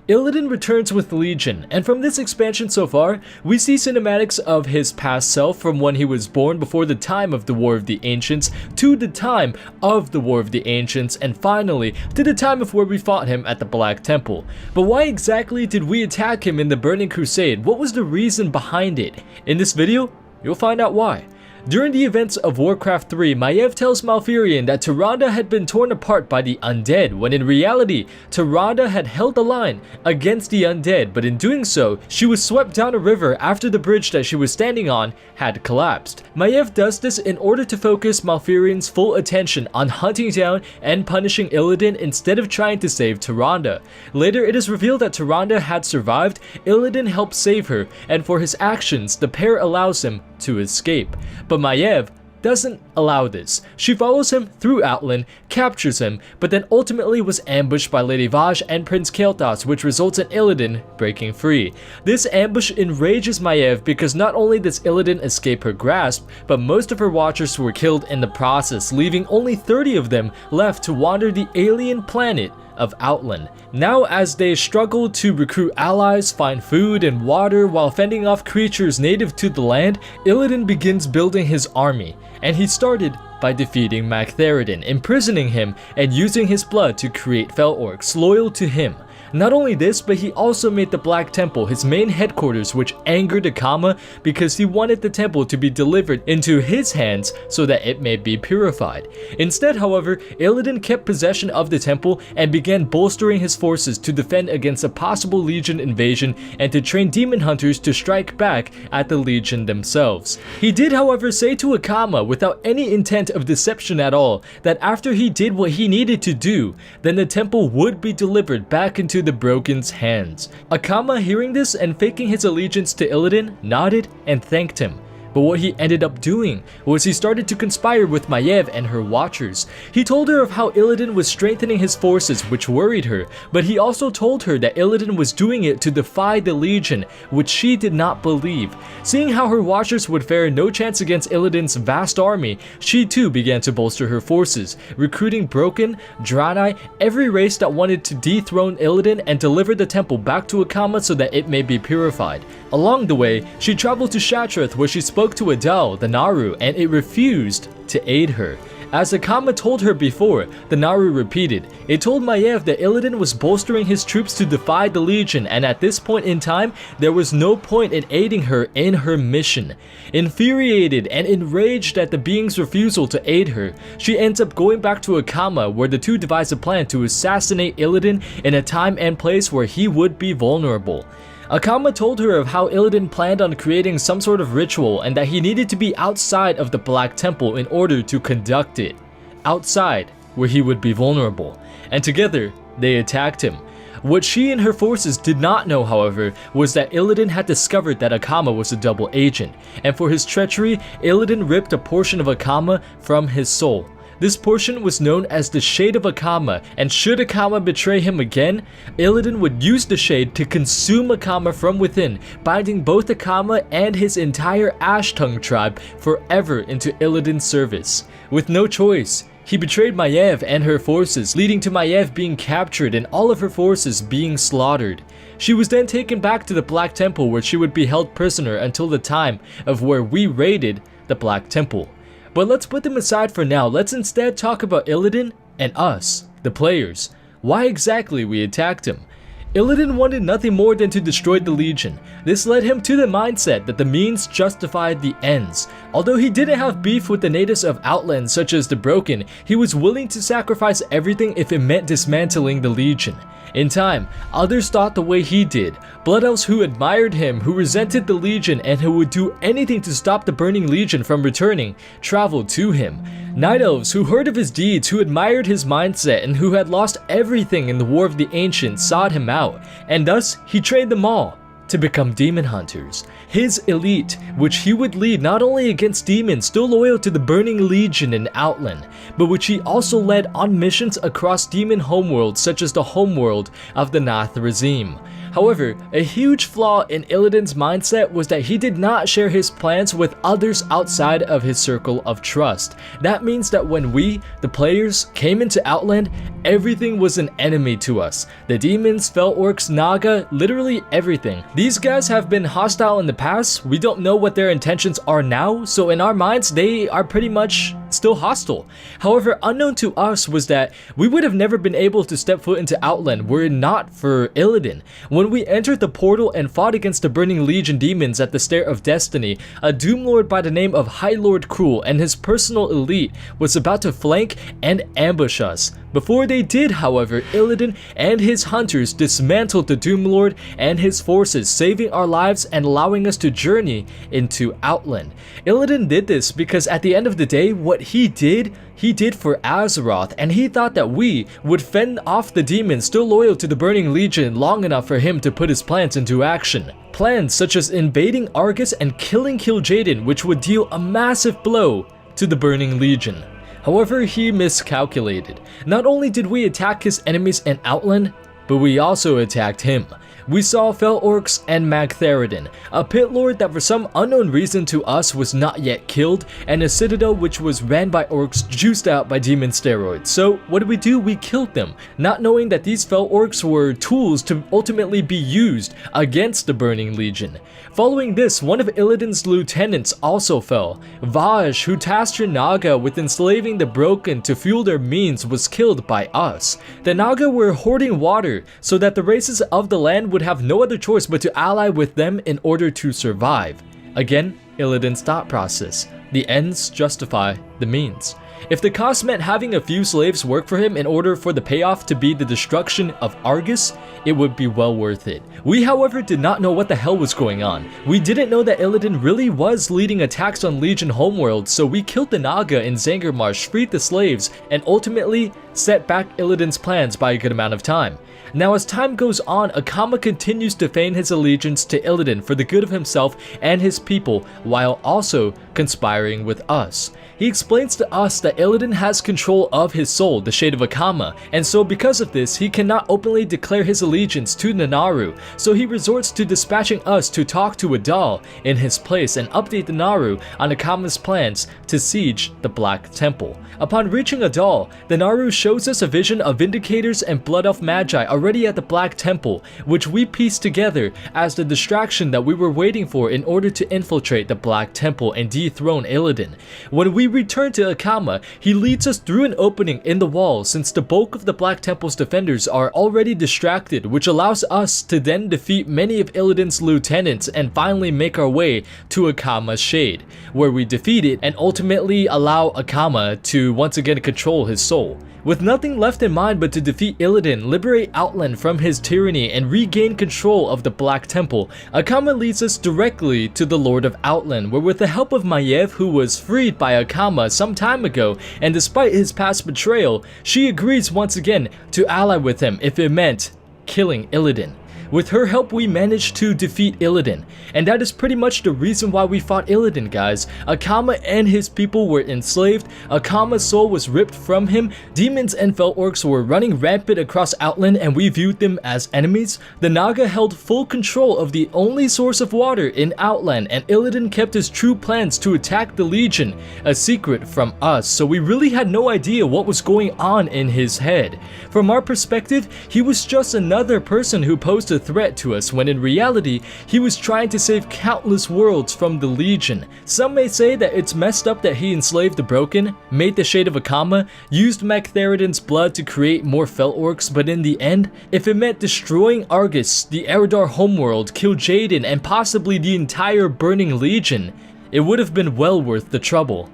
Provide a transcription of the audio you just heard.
Illidan returns with Legion, and from this expansion so far, we see cinematics of his past self from when he was born before the time of the War of the Ancients, to the time of the War of the Ancients, and finally, to the time of where we fought him at the Black Temple. But why exactly did we attack him in the Burning Crusade? What was the reason behind it? In this video, you'll find out why. During the events of Warcraft 3, Maiev tells Malfurion that Tyrande had been torn apart by the undead, when in reality, Tyrande had held the line against the undead, but in doing so, she was swept down a river after the bridge that she was standing on had collapsed. Maiev does this in order to focus Malfurion's full attention on hunting down and punishing Illidan instead of trying to save Tyrande. Later, it is revealed that Tyrande had survived, Illidan helped save her, and for his actions, the pair allows him to escape. But Maiev doesn't allow this. She follows him through Outland, captures him, but then ultimately was ambushed by Lady Vashj and Prince Kael'thas, which results in Illidan breaking free. This ambush enrages Maiev because not only does Illidan escape her grasp, but most of her watchers were killed in the process, leaving only 30 of them left to wander the alien planet of Outland. Now, as they struggle to recruit allies, find food and water while fending off creatures native to the land, Illidan begins building his army, and he started by defeating Magtheridon, imprisoning him, and using his blood to create Fel Orcs loyal to him. Not only this, but he also made the Black Temple his main headquarters, which angered Akama because he wanted the temple to be delivered into his hands so that it may be purified. Instead, however, Illidan kept possession of the temple and began bolstering his forces to defend against a possible Legion invasion and to train demon hunters to strike back at the Legion themselves. He did, however, say to Akama, without any intent of deception at all, that after he did what he needed to do, then the temple would be delivered back into the Broken's hands. Akama, hearing this and faking his allegiance to Illidan, nodded and thanked him. But what he ended up doing was he started to conspire with Maiev and her watchers. He told her of how Illidan was strengthening his forces, which worried her, but he also told her that Illidan was doing it to defy the Legion, which she did not believe. Seeing how her watchers would fare no chance against Illidan's vast army, she too began to bolster her forces, recruiting Broken, Draenei, every race that wanted to dethrone Illidan and deliver the temple back to Akama so that it may be purified. Along the way, she traveled to Shattrath, where she spoke to Adel, the Naru, and it refused to aid her. As Akama told her before, the Naru repeated. It told Maiev that Illidan was bolstering his troops to defy the Legion, and at this point in time, there was no point in aiding her in her mission. Infuriated and enraged at the being's refusal to aid her, she ends up going back to Akama, where the two devise a plan to assassinate Illidan in a time and place where he would be vulnerable. Akama told her of how Illidan planned on creating some sort of ritual and that he needed to be outside of the Black Temple in order to conduct it. Outside, where he would be vulnerable. And together, they attacked him. What she and her forces did not know, however, was that Illidan had discovered that Akama was a double agent, and for his treachery, Illidan ripped a portion of Akama from his soul. This portion was known as the Shade of Akama, and should Akama betray him again, Illidan would use the Shade to consume Akama from within, binding both Akama and his entire Ashtongue tribe forever into Illidan's service. With no choice, he betrayed Maiev and her forces, leading to Maiev being captured and all of her forces being slaughtered. She was then taken back to the Black Temple, where she would be held prisoner until the time of where we raided the Black Temple. But let's put them aside for now. Let's instead talk about Illidan and us, the players. Why exactly we attacked him. Illidan wanted nothing more than to destroy the Legion. This led him to the mindset that the means justified the ends. Although he didn't have beef with the natives of Outland such as the Broken, he was willing to sacrifice everything if it meant dismantling the Legion. In time, others thought the way he did. Blood Elves who admired him, who resented the Legion, and who would do anything to stop the Burning Legion from returning, traveled to him. Night Elves who heard of his deeds, who admired his mindset, and who had lost everything in the War of the Ancients sought him out, and thus he trained them all to become demon hunters. His elite, which he would lead not only against demons still loyal to the Burning Legion in Outland, but which he also led on missions across demon homeworlds such as the homeworld of the Nath Razim. However, a huge flaw in Illidan's mindset was that he did not share his plans with others outside of his circle of trust. That means that when we, the players, came into Outland, everything was an enemy to us. The demons, fel orcs, naga, literally everything. These guys have been hostile in the past. We don't know what their intentions are now, so in our minds, they are pretty much still hostile. However, unknown to us was that we would have never been able to step foot into Outland were it not for Illidan. When we entered the portal and fought against the Burning Legion demons at the Stair of Destiny, a Doomlord by the name of High Lord Cruel and his personal elite was about to flank and ambush us. Before they did, however, Illidan and his hunters dismantled the Doomlord and his forces, saving our lives and allowing us to journey into Outland. Illidan did this because at the end of the day, what he did for Azeroth, and he thought that we would fend off the demons still loyal to the Burning Legion long enough for him to put his plans into action. Plans such as invading Argus and killing Kil'jaeden, which would deal a massive blow to the Burning Legion. However, he miscalculated. Not only did we attack his enemies in Outland, but we also attacked him. We saw fel orcs and Magtheridon, a pit lord that for some unknown reason to us was not yet killed, and a citadel which was ran by orcs juiced out by demon steroids. So what did? We killed them, not knowing that these fel orcs were tools to ultimately be used against the Burning Legion. Following this, one of Illidan's lieutenants also fell. Vaj, who tasked her Naga with enslaving the broken to fuel their means, was killed by us. The Naga were hoarding water so that the races of the land would have no other choice but to ally with them in order to survive. Again, Illidan's thought process. The ends justify the means. If the cost meant having a few slaves work for him in order for the payoff to be the destruction of Argus, it would be well worth it. We, however, did not know what the hell was going on. We didn't know that Illidan really was leading attacks on Legion homeworld, so we killed the Naga in Zangarmarsh, freed the slaves, and ultimately set back Illidan's plans by a good amount of time. Now, as time goes on, Akama continues to feign his allegiance to Illidan for the good of himself and his people, while also conspiring with us. He explains to us that Illidan has control of his soul, the Shade of Akama, and so because of this, he cannot openly declare his allegiance to Nanaru, so he resorts to dispatching us to talk to Adal in his place and update the Naru on Akama's plans to siege the Black Temple. Upon reaching Adal, the Naru shows us a vision of Vindicators and Blood Elf Magi already at the Black Temple, which we pieced together as the distraction that we were waiting for in order to infiltrate the Black Temple and dethrone Illidan. When we return to Akama, he leads us through an opening in the wall since the bulk of the Black Temple's defenders are already distracted, which allows us to then defeat many of Illidan's lieutenants and finally make our way to Akama's Shade, where we defeat it and ultimately allow Akama to once again control his soul. With nothing left in mind but to defeat Illidan, liberate Outland from his tyranny, and regain control of the Black Temple, Akama leads us directly to the Lord of Outland, where with the help of Maiev, who was freed by Akama some time ago, and despite his past betrayal, she agrees once again to ally with him if it meant killing Illidan. With her help, we managed to defeat Illidan, and that is pretty much the reason why we fought Illidan, guys. Akama and his people were enslaved, Akama's soul was ripped from him, demons and fel orcs were running rampant across Outland and we viewed them as enemies. The Naga held full control of the only source of water in Outland, and Illidan kept his true plans to attack the Legion, a secret from us, so we really had no idea what was going on in his head. From our perspective, he was just another person who posed a threat to us, when in reality, he was trying to save countless worlds from the Legion. Some may say that it's messed up that he enslaved the broken, made the Shade of Akama, used Magtheridon's blood to create more fel orcs, but in the end, if it meant destroying Argus, the Eredar homeworld, Kil'jaeden, and possibly the entire Burning Legion, it would have been well worth the trouble.